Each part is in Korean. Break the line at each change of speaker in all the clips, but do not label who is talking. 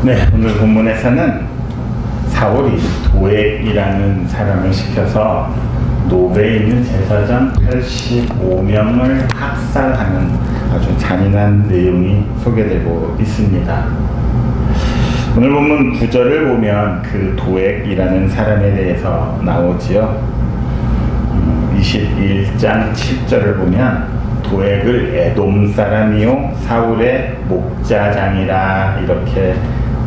네, 오늘 본문에서는 사울이 도액이라는 사람을 시켜서 노베에 있는 제사장 85명을 학살하는 아주 잔인한 내용이 소개되고 있습니다. 오늘 본문 9절을 보면 그 도액이라는 사람에 대해서 나오지요. 21장 7절을 보면 도액을 에돔 사람이요 사울의 목자장이라 이렇게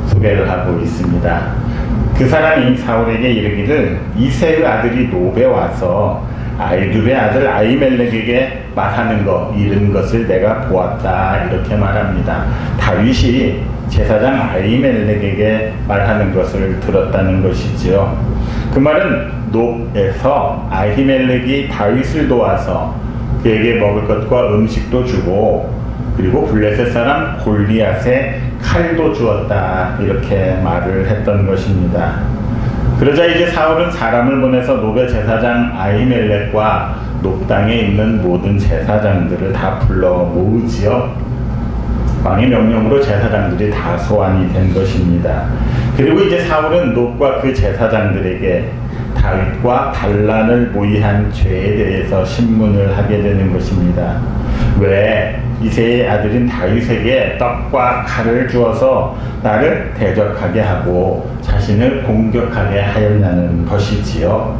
소개를 하고 있습니다. 그 사람이 사울에게 이르기를 이새의 아들이 노베 와서 아이둘의 아들 아히멜렉에게 말하는 것 이른 것을 내가 보았다 이렇게 말합니다. 다윗이 제사장 아히멜렉에게 말하는 것을 들었다는 것이지요. 그 말은 놉에서 아히멜렉이 다윗을 도와서 그에게 먹을 것과 음식도 주고 그리고 블레셋 사람 골리앗에 칼도 주었다 이렇게 말을 했던 것입니다. 그러자 이제 사울은 사람을 보내서 놉의 제사장 아히멜렉과 놉 땅에 있는 모든 제사장들을 다 불러 모으지요. 왕의 명령으로 제사장들이 다 소환이 된 것입니다. 그리고 이제 사울은 놉과 그 제사장들에게 다윗과 반란을 모의한 죄에 대해서 신문을 하게 되는 것입니다. 왜 이새의 아들인 다윗에게 떡과 칼을 주어서 나를 대적하게 하고 자신을 공격하게 하였냐는 것이지요.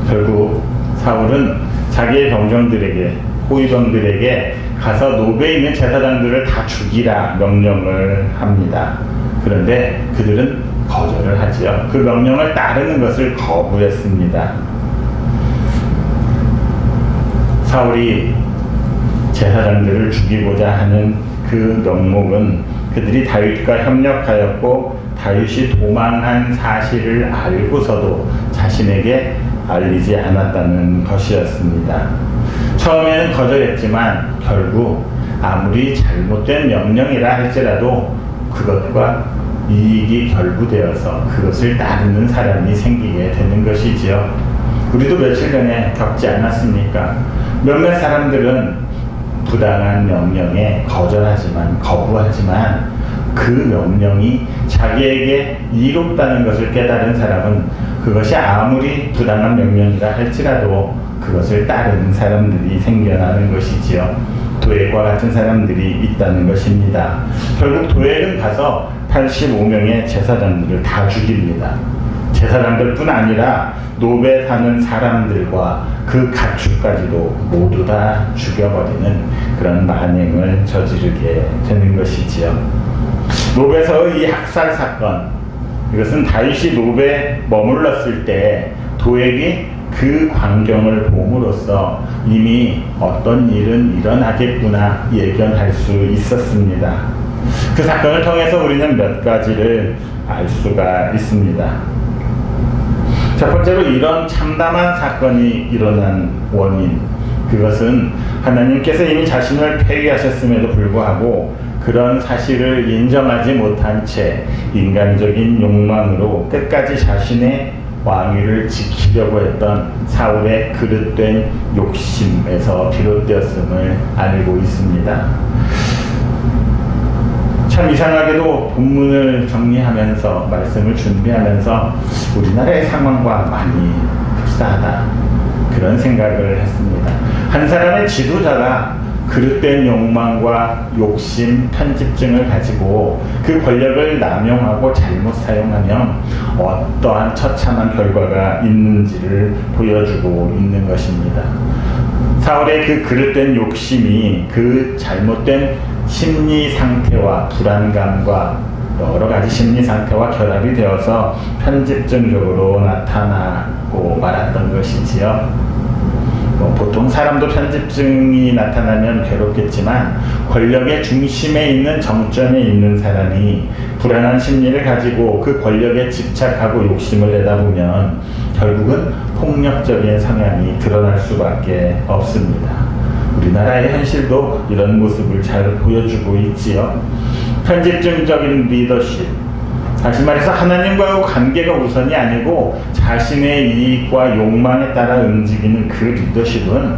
결국 사울은 자기의 병정들에게 호위병들에게 가서 노베에 있는 제사장들을 다 죽이라 명령을 합니다. 그런데 그들은 거절을 하지요. 그 명령을 따르는 것을 거부했습니다. 사울이 제사장들을 죽이고자 하는 그 명목은 그들이 다윗과 협력하였고 다윗이 도망한 사실을 알고서도 자신에게 알리지 않았다는 것이었습니다. 처음에는 거절했지만 결국 아무리 잘못된 명령이라 할지라도 그것과 이익이 결부되어서 그것을 따르는 사람이 생기게 되는 것이지요. 우리도 며칠 전에 겪지 않았습니까? 몇몇 사람들은 부당한 명령에 거부하지만 그 명령이 자기에게 이롭다는 것을 깨달은 사람은 그것이 아무리 부당한 명령이라 할지라도 그것을 따르는 사람들이 생겨나는 것이지요. 도액과 같은 사람들이 있다는 것입니다. 결국 도액은 가서 85명의 제사장들을 다 죽입니다. 제사장들 뿐 아니라 노베 사는 사람들과 그 가축까지도 모두 다 죽여버리는 그런 만행을 저지르게 되는 것이지요. 노베에서의 이 학살 사건, 이것은 다윗이 노베에 머물렀을 때 도액이 그 광경을 봄으로써 이미 어떤 일은 일어나겠구나 예견할 수 있었습니다. 그 사건을 통해서 우리는 몇 가지를 알 수가 있습니다. 첫 번째로 이런 참담한 사건이 일어난 원인, 그것은 하나님께서 이미 자신을 폐위하셨음에도 불구하고 그런 사실을 인정하지 못한 채 인간적인 욕망으로 끝까지 자신의 왕위를 지키려고 했던 사울의 그릇된 욕심에서 비롯되었음을 알고 있습니다. 참 이상하게도 본문을 정리하면서 말씀을 준비하면서 우리나라의 상황과 많이 흡사하다 그런 생각을 했습니다. 한 사람의 지도자가 그릇된 욕망과 욕심, 편집증을 가지고 그 권력을 남용하고 잘못 사용하면 어떠한 처참한 결과가 있는지를 보여주고 있는 것입니다. 사울의 그 그릇된 욕심이 그 잘못된 심리 상태와 불안감과 여러 가지 심리 상태와 결합이 되어서 편집증적으로 나타나고 말았던 것이지요. 보통 사람도 편집증이 나타나면 괴롭겠지만 권력의 중심에 있는 정점에 있는 사람이 불안한 심리를 가지고 그 권력에 집착하고 욕심을 내다 보면 결국은 폭력적인 성향이 드러날 수밖에 없습니다. 우리나라의 현실도 이런 모습을 잘 보여주고 있지요. 편집증적인 리더십, 다시 말해서 하나님과의 관계가 우선이 아니고 자신의 이익과 욕망에 따라 움직이는 그 리더십은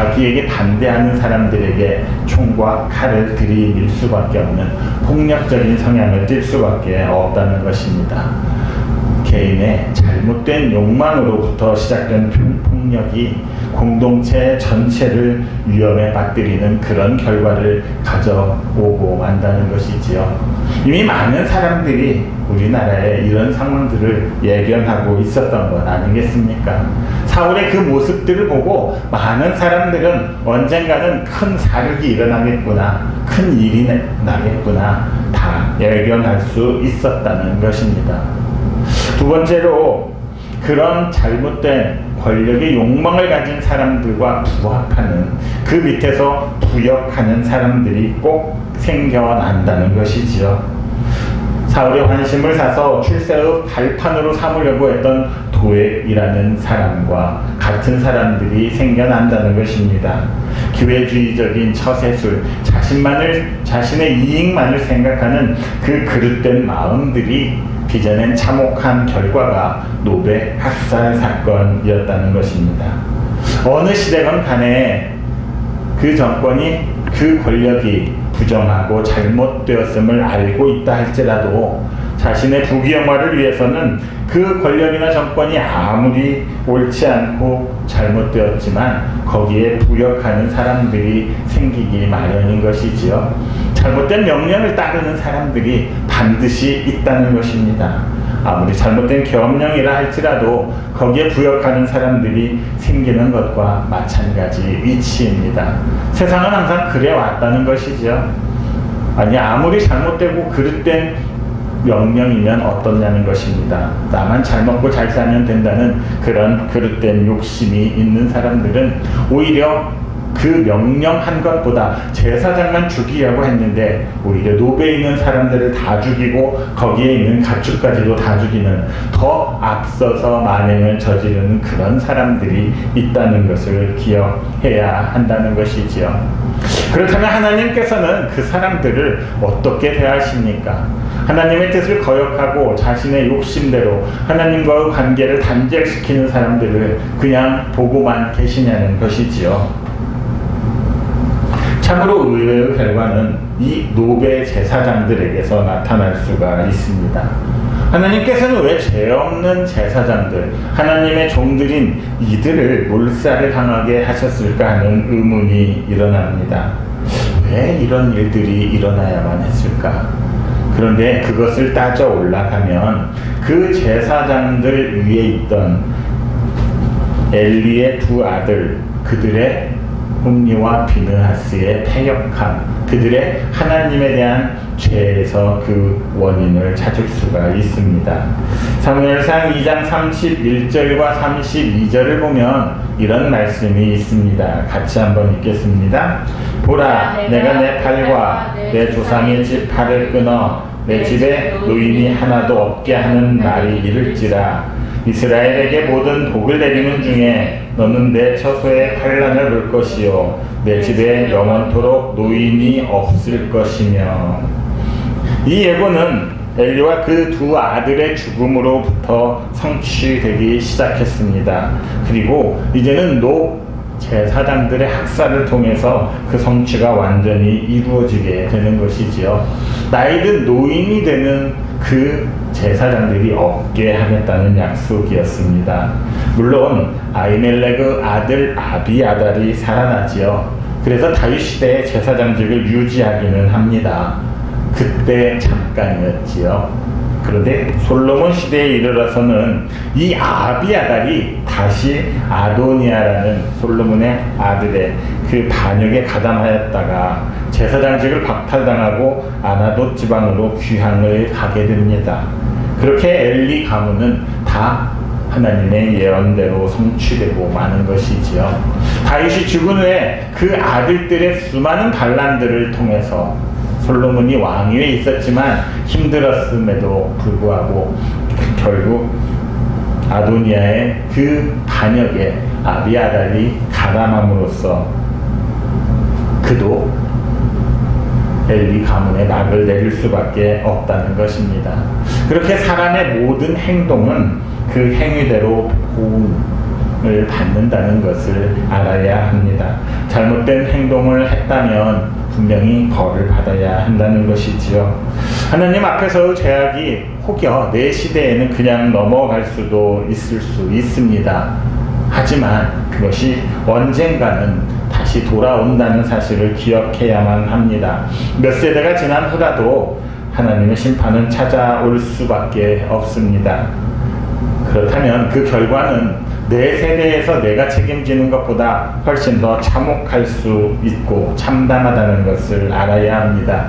자기에게 반대하는 사람들에게 총과 칼을 들이밀 수밖에 없는 폭력적인 성향을 띨 수밖에 없다는 것입니다. 개인의 잘못된 욕망으로부터 시작된 폭력이 공동체 전체를 위험에 빠뜨리는 그런 결과를 가져오고 만다는 것이지요. 이미 많은 사람들이 우리나라에 이런 상황들을 예견하고 있었던 것 아니겠습니까? 사울의 그 모습들을 보고 많은 사람들은 언젠가는 큰 사륙이 일어나겠구나, 큰 일이 나겠구나 다 예견할 수 있었다는 것입니다. 두 번째로, 그런 잘못된 권력의 욕망을 가진 사람들과 부합하는, 그 밑에서 부역하는 사람들이 꼭 생겨난다는 것이지요. 사울의 환심을 사서 출세의 발판으로 삼으려고 했던 도액이라는 사람과 같은 사람들이 생겨난다는 것입니다. 기회주의적인 처세술, 자신의 이익만을 생각하는 그 그릇된 마음들이 빚어낸 참혹한 결과가 노베 학살 사건이었다는 것입니다. 어느 시대건 간에 그 정권이 그 권력이 부정하고 잘못되었음을 알고 있다 할지라도 자신의 부귀영화를 위해서는 그 권력이나 정권이 아무리 옳지 않고 잘못되었지만 거기에 부역하는 사람들이 생기기 마련인 것이지요. 잘못된 명령을 따르는 사람들이 반드시 있다는 것입니다. 아무리 잘못된 계엄령이라 할지라도 거기에 부역하는 사람들이 생기는 것과 마찬가지 위치입니다. 세상은 항상 그래 왔다는 것이죠. 아니, 아무리 잘못되고 그릇된 명령이면 어떠냐는 것입니다. 나만 잘 먹고 잘 살면 된다는 그런 그릇된 욕심이 있는 사람들은 오히려 그 명령한 것보다 제사장만 죽이려고 했는데 오히려 노베에 있는 사람들을 다 죽이고 거기에 있는 가축까지도 다 죽이는, 더 앞서서 만행을 저지르는 그런 사람들이 있다는 것을 기억해야 한다는 것이지요. 그렇다면 하나님께서는 그 사람들을 어떻게 대하십니까? 하나님의 뜻을 거역하고 자신의 욕심대로 하나님과의 관계를 단절시키는 사람들을 그냥 보고만 계시냐는 것이지요. 참으로 의외의 결과는 이 노베 제사장들에게서 나타날 수가 있습니다. 하나님께서는 왜 죄 없는 제사장들, 하나님의 종들인 이들을 몰살을 당하게 하셨을까 하는 의문이 일어납니다. 왜 이런 일들이 일어나야만 했을까? 그런데 그것을 따져 올라가면 그 제사장들 위에 있던 엘리의 두 아들, 그들의 홈리와 비느하스의 패역함, 그들의 하나님에 대한 죄에서 그 원인을 찾을 수가 있습니다. 사무엘상 2장 31절과 32절을 보면 이런 말씀이 있습니다. 같이 한번 읽겠습니다. 보라, 내가 내 팔과 내 조상의 집 팔을 끊어 내 집에 노인이 하나도 없게 하는 날이 이를지라. 이스라엘에게 모든 복을 내리는 중에 너는 내 처소에 환난을 볼 것이요 내 집에 영원토록 노인이 없을 것이며. 이 예고는 엘리와 그 두 아들의 죽음으로부터 성취되기 시작했습니다. 그리고 이제는 제사장들의 학살을 통해서 그 성취가 완전히 이루어지게 되는 것이지요. 나이든 노인이 되는 그 제사장들이 없게 하겠다는 약속이었습니다. 물론 아히멜렉의 아들 아비아달이 살아나지요. 그래서 다윗 시대의 제사장직을 유지하기는 합니다. 그때 잠깐이었지요. 그런데 솔로몬 시대에 이르러서는 이 아비아달이 다시 아도니아라는 솔로몬의 아들의 그 반역에 가담하였다가 제사장직을 박탈당하고 아나돗 지방으로 귀향을 가게 됩니다. 그렇게 엘리 가문은 다 하나님의 예언대로 성취되고 마는 것이지요. 다윗이 죽은 후에 그 아들들의 수많은 반란들을 통해서 솔로몬이 왕위에 있었지만 힘들었음에도 불구하고 결국 아도니아의 그 반역에 아비아달이 가담함으로써 그도 엘리 가문의 막을 내릴 수밖에 없다는 것입니다. 그렇게 사람의 모든 행동은 그 행위대로 받는다는 것을 알아야 합니다. 잘못된 행동을 했다면 분명히 벌을 받아야 한다는 것이지요. 하나님 앞에서 죄악이 혹여 내 시대에는 그냥 넘어갈 수도 있을 수 있습니다. 하지만 그것이 언젠가는 다시 돌아온다는 사실을 기억해야만 합니다. 몇 세대가 지난 후라도 하나님의 심판은 찾아올 수밖에 없습니다. 그렇다면 그 결과는 내 세대에서 내가 책임지는 것보다 훨씬 더 참혹할 수 있고 참담하다는 것을 알아야 합니다.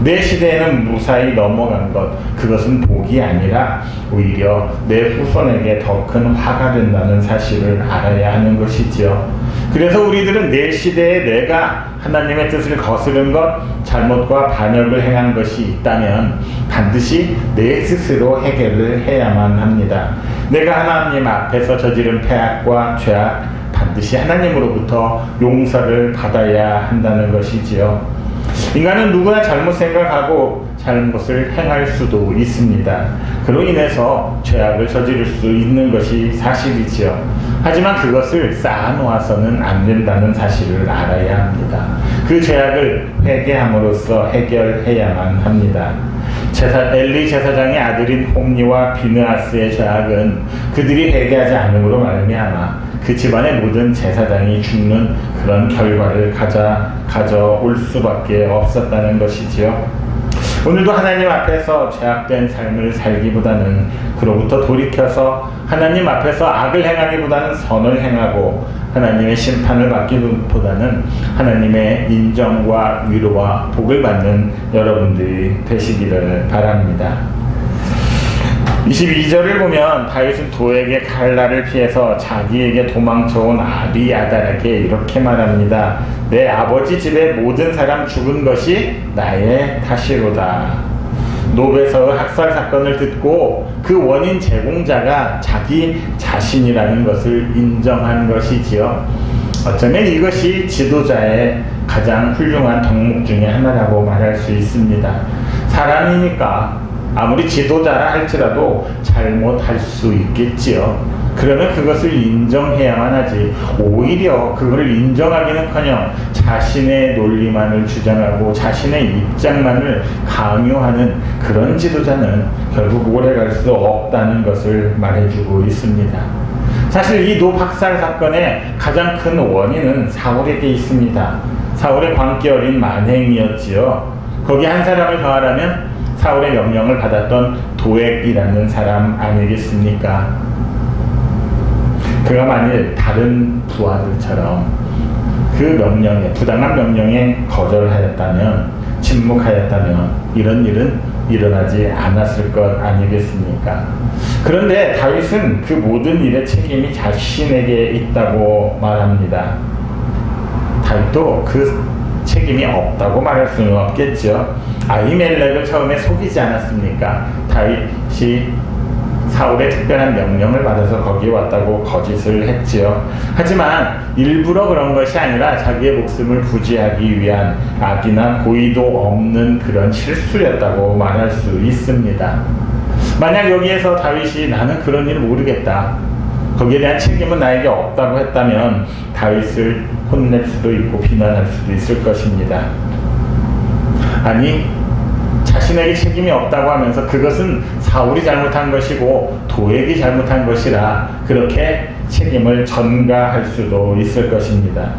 내 시대에는 무사히 넘어간 것, 그것은 복이 아니라 오히려 내 후손에게 더 큰 화가 된다는 사실을 알아야 하는 것이지요. 그래서 우리들은 내 시대에 내가 하나님의 뜻을 거스른 것, 잘못과 반역을 행한 것이 있다면 반드시 내 스스로 해결을 해야만 합니다. 내가 하나님 앞에서 저지른 패악과 죄악, 반드시 하나님으로부터 용서를 받아야 한다는 것이지요. 인간은 누구나 잘못 생각하고 잘못을 행할 수도 있습니다. 그로 인해서 죄악을 저지를 수 있는 것이 사실이지요. 하지만 그것을 쌓아놓아서는 안 된다는 사실을 알아야 합니다. 그 죄악을 회개함으로써 해결해야만 합니다. 엘리 제사장의 아들인 홈리와 비느하스의 죄악은 그들이 회개하지 않음으로 말미암아 그 집안의 모든 제사장이 죽는 그런 결과를 가져올 수밖에 없었다는 것이지요. 오늘도 하나님 앞에서 죄악된 삶을 살기보다는 그로부터 돌이켜서 하나님 앞에서 악을 행하기보다는 선을 행하고 하나님의 심판을 받기보다는 하나님의 인정과 위로와 복을 받는 여러분들이 되시기를 바랍니다. 22절을 보면 다윗은 도에게 칼날을 피해서 자기에게 도망쳐온 아비아달에게 이렇게 말합니다. 내 아버지 집의 모든 사람 죽은 것이 나의 탓이로다. 노베서 학살 사건을 듣고 그 원인 제공자가 자기 자신이라는 것을 인정한 것이지요. 어쩌면 이것이 지도자의 가장 훌륭한 덕목 중에 하나라고 말할 수 있습니다. 사람이니까 아무리 지도자라 할지라도 잘못할 수 있겠지요. 그러면 그것을 인정해야만 하지, 오히려 그것을 인정하기는커녕 자신의 논리만을 주장하고 자신의 입장만을 강요하는 그런 지도자는 결국 오래갈 수 없다는 것을 말해주고 있습니다. 사실 이 노박살 사건의 가장 큰 원인은 사울에게 있습니다. 사울의 광기 어린 만행이었지요. 거기 한 사람을 더하라면 사울의 명령을 받았던 도액이라는 사람 아니겠습니까? 그가 만일 다른 부하들처럼 그 명령에, 부당한 명령에 거절하였다면, 침묵하였다면 이런 일은 일어나지 않았을 것 아니겠습니까? 그런데 다윗은 그 모든 일의 책임이 자신에게 있다고 말합니다. 다윗도 그 책임이 없다고 말할 수는 없겠죠. 아히멜렉을 처음에 속이지 않았습니까? 다윗이 사울의 특별한 명령을 받아서 거기에 왔다고 거짓을 했지요. 하지만 일부러 그런 것이 아니라 자기의 목숨을 부지하기 위한 악이나 고의도 없는 그런 실수였다고 말할 수 있습니다. 만약 여기에서 다윗이 나는 그런 일 모르겠다, 거기에 대한 책임은 나에게 없다고 했다면 다윗을 혼낼 수도 있고 비난할 수도 있을 것입니다. 아니, 자신에게 책임이 없다고 하면서 그것은 사울이 잘못한 것이고 도액이 잘못한 것이라 그렇게 책임을 전가할 수도 있을 것입니다.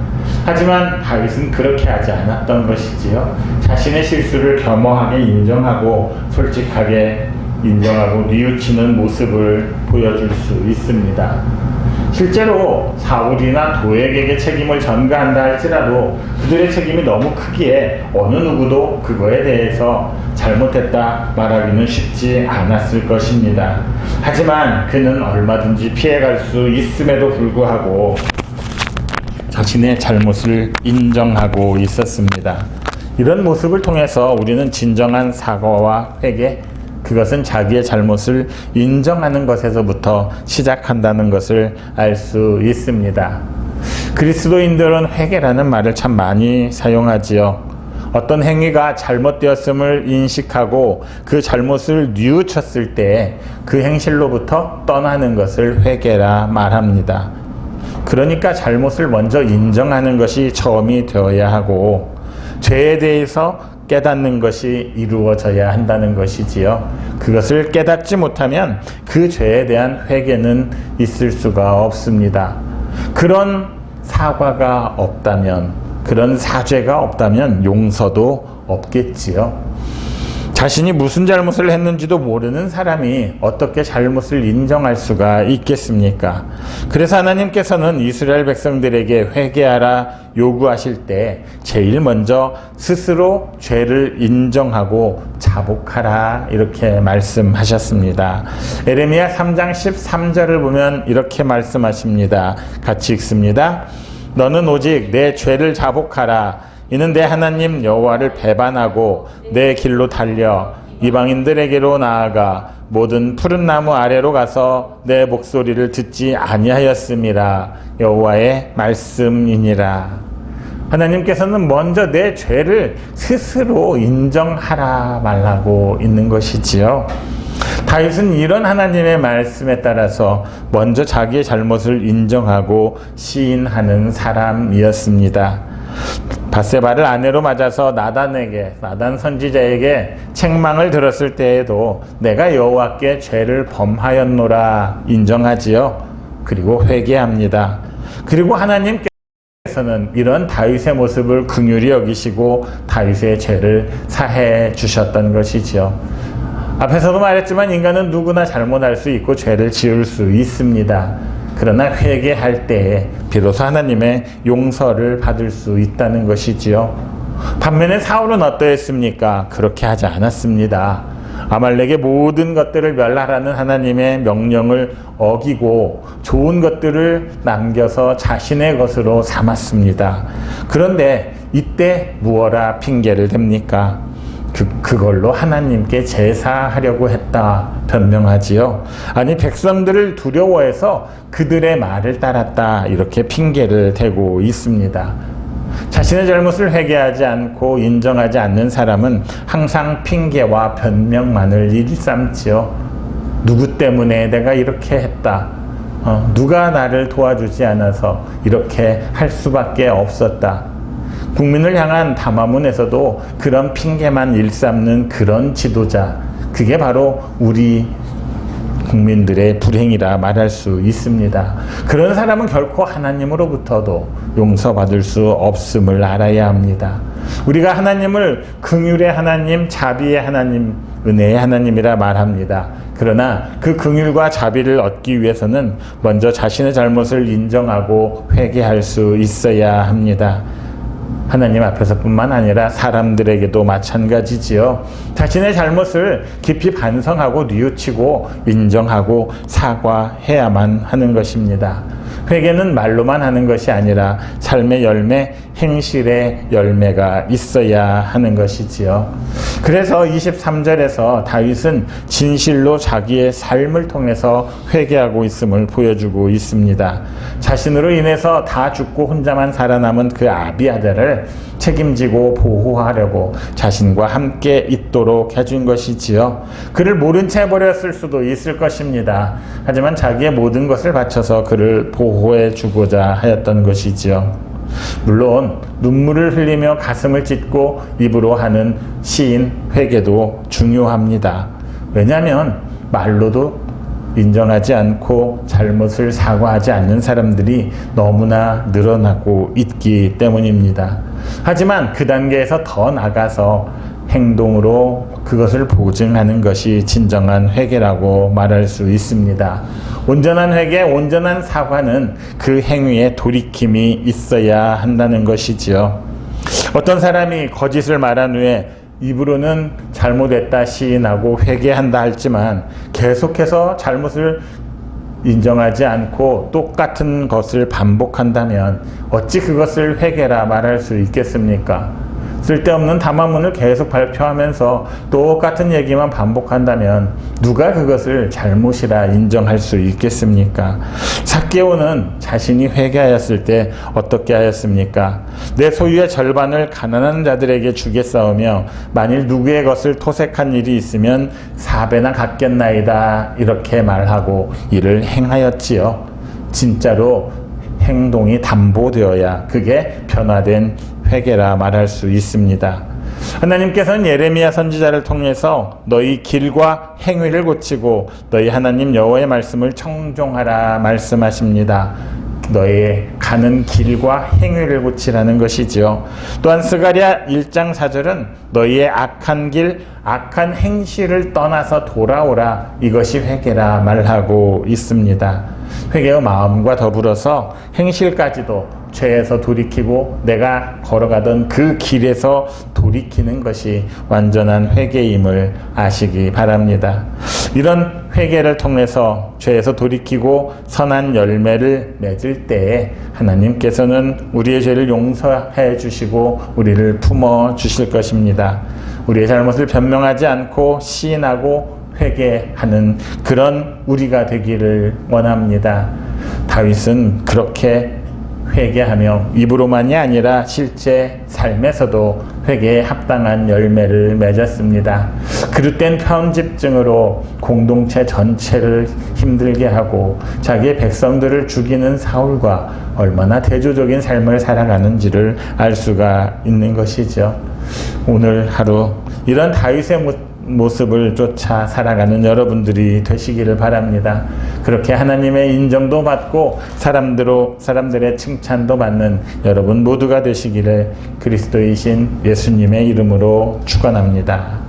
하지만 다윗은 그렇게 하지 않았던 것이지요. 자신의 실수를 겸허하게 인정하고 솔직하게 인정하고 뉘우치는 모습을 보여줄 수 있습니다. 실제로 사울이나 도액에게 책임을 전가한다 할지라도 그들의 책임이 너무 크기에 어느 누구도 그거에 대해서 잘못했다 말하기는 쉽지 않았을 것입니다. 하지만 그는 얼마든지 피해갈 수 있음에도 불구하고 자신의 잘못을 인정하고 있었습니다. 이런 모습을 통해서 우리는 진정한 사과와 회개, 그것은 자기의 잘못을 인정하는 것에서부터 시작한다는 것을 알 수 있습니다. 그리스도인들은 회개라는 말을 참 많이 사용하지요. 어떤 행위가 잘못되었음을 인식하고 그 잘못을 뉘우쳤을 때 그 행실로부터 떠나는 것을 회개라 말합니다. 그러니까 잘못을 먼저 인정하는 것이 처음이 되어야 하고 죄에 대해서 깨닫는 것이 이루어져야 한다는 것이지요. 그것을 깨닫지 못하면 그 죄에 대한 회개는 있을 수가 없습니다. 그런 사과가 없다면, 그런 사죄가 없다면 용서도 없겠지요. 자신이 무슨 잘못을 했는지도 모르는 사람이 어떻게 잘못을 인정할 수가 있겠습니까? 그래서 하나님께서는 이스라엘 백성들에게 회개하라 요구하실 때 제일 먼저 스스로 죄를 인정하고 자복하라 이렇게 말씀하셨습니다. 에레미야 3장 13절을 보면 이렇게 말씀하십니다. 같이 읽습니다. 너는 오직 내 죄를 자복하라. 이는 내 하나님 여호와를 배반하고 내 길로 달려 이방인들에게로 나아가 모든 푸른 나무 아래로 가서 내 목소리를 듣지 아니하였음이라. 여호와의 말씀이니라. 하나님께서는 먼저 내 죄를 스스로 인정하라 말라고 있는 것이지요. 다윗은 이런 하나님의 말씀에 따라서 먼저 자기의 잘못을 인정하고 시인하는 사람이었습니다. 밧세바를 아내로 맞아서 나단 선지자에게 책망을 들었을 때에도 내가 여호와께 죄를 범하였노라 인정하지요. 그리고 회개합니다. 그리고 하나님께서는 이런 다윗의 모습을 긍휼히 여기시고 다윗의 죄를 사해 주셨던 것이지요. 앞에서도 말했지만 인간은 누구나 잘못할 수 있고 죄를 지을 수 있습니다. 그러나 회개할 때에 비로소 하나님의 용서를 받을 수 있다는 것이지요. 반면에 사울은 어떠했습니까? 그렇게 하지 않았습니다. 아말렉의 모든 것들을 멸하라는 하나님의 명령을 어기고 좋은 것들을 남겨서 자신의 것으로 삼았습니다. 그런데 이때 무엇라 핑계를 댑니까? 그걸로 하나님께 제사하려고 했다 변명하지요. 아니 백성들을 두려워해서 그들의 말을 따랐다 이렇게 핑계를 대고 있습니다. 자신의 잘못을 회개하지 않고 인정하지 않는 사람은 항상 핑계와 변명만을 일삼지요. 누구 때문에 내가 이렇게 했다. 누가 나를 도와주지 않아서 이렇게 할 수밖에 없었다. 국민을 향한 담화문에서도 그런 핑계만 일삼는 그런 지도자, 그게 바로 우리 국민들의 불행이라 말할 수 있습니다. 그런 사람은 결코 하나님으로부터도 용서받을 수 없음을 알아야 합니다. 우리가 하나님을 긍휼의 하나님, 자비의 하나님, 은혜의 하나님이라 말합니다. 그러나 그 긍휼과 자비를 얻기 위해서는 먼저 자신의 잘못을 인정하고 회개할 수 있어야 합니다. 하나님 앞에서뿐만 아니라 사람들에게도 마찬가지지요. 자신의 잘못을 깊이 반성하고 뉘우치고 인정하고 사과해야만 하는 것입니다. 회개는 말로만 하는 것이 아니라 삶의 열매, 행실의 열매가 있어야 하는 것이지요. 그래서 23절에서 다윗은 진실로 자기의 삶을 통해서 회개하고 있음을 보여주고 있습니다. 자신으로 인해서 다 죽고 혼자만 살아남은 그 아비아달을 책임지고 보호하려고 자신과 함께 있도록 해준 것이지요. 그를 모른 채 버렸을 수도 있을 것입니다. 하지만 자기의 모든 것을 바쳐서 그를 보호해 주고자 하였던 것이지요. 물론 눈물을 흘리며 가슴을 찢고 입으로 하는 시인 회개도 중요합니다. 왜냐하면 말로도 인정하지 않고 잘못을 사과하지 않는 사람들이 너무나 늘어나고 있기 때문입니다. 하지만 그 단계에서 더 나가서 행동으로 그것을 보증하는 것이 진정한 회개라고 말할 수 있습니다. 온전한 회개, 온전한 사과는 그 행위에 돌이킴이 있어야 한다는 것이지요. 어떤 사람이 거짓을 말한 후에 입으로는 잘못했다 시인하고 회개한다 할지만 계속해서 잘못을 인정하지 않고 똑같은 것을 반복한다면 어찌 그것을 회개라 말할 수 있겠습니까? 쓸데없는 담화문을 계속 발표하면서 똑같은 얘기만 반복한다면 누가 그것을 잘못이라 인정할 수 있겠습니까? 삭개오는 자신이 회개하였을 때 어떻게 하였습니까? 내 소유의 절반을 가난한 자들에게 주겠사오며 만일 누구의 것을 토색한 일이 있으면 4배나 갚겠나이다 이렇게 말하고 이를 행하였지요. 진짜로 행동이 담보되어야 그게 변화된 회개라 말할 수 있습니다. 하나님께서는 예레미야 선지자를 통해서 너희 길과 행위를 고치고 너희 하나님 여호와의 말씀을 청종하라 말씀하십니다. 너의 가는 길과 행위를 고치라는 것이지요. 또한 스가랴 1장 4절은 너희의 악한 길, 악한 행실을 떠나서 돌아오라, 이것이 회개라 말하고 있습니다. 회개의 마음과 더불어서 행실까지도 죄에서 돌이키고 내가 걸어가던 그 길에서 돌이키는 것이 완전한 회개임을 아시기 바랍니다. 이런 회개를 통해서 죄에서 돌이키고 선한 열매를 맺을 때에 하나님께서는 우리의 죄를 용서해 주시고 우리를 품어 주실 것입니다. 우리의 잘못을 변명하지 않고 시인하고 회개하는 그런 우리가 되기를 원합니다. 다윗은 그렇게 회개하며 입으로만이 아니라 실제 삶에서도 회개에 합당한 열매를 맺었습니다. 그릇된 편집증으로 공동체 전체를 힘들게 하고 자기의 백성들을 죽이는 사울과 얼마나 대조적인 삶을 살아가는지를 알 수가 있는 것이죠. 오늘 하루 이런 다윗의 모습을 쫓아 살아가는 여러분들이 되시기를 바랍니다. 그렇게 하나님의 인정도 받고 사람들의 칭찬도 받는 여러분 모두가 되시기를 그리스도이신 예수님의 이름으로 축원합니다.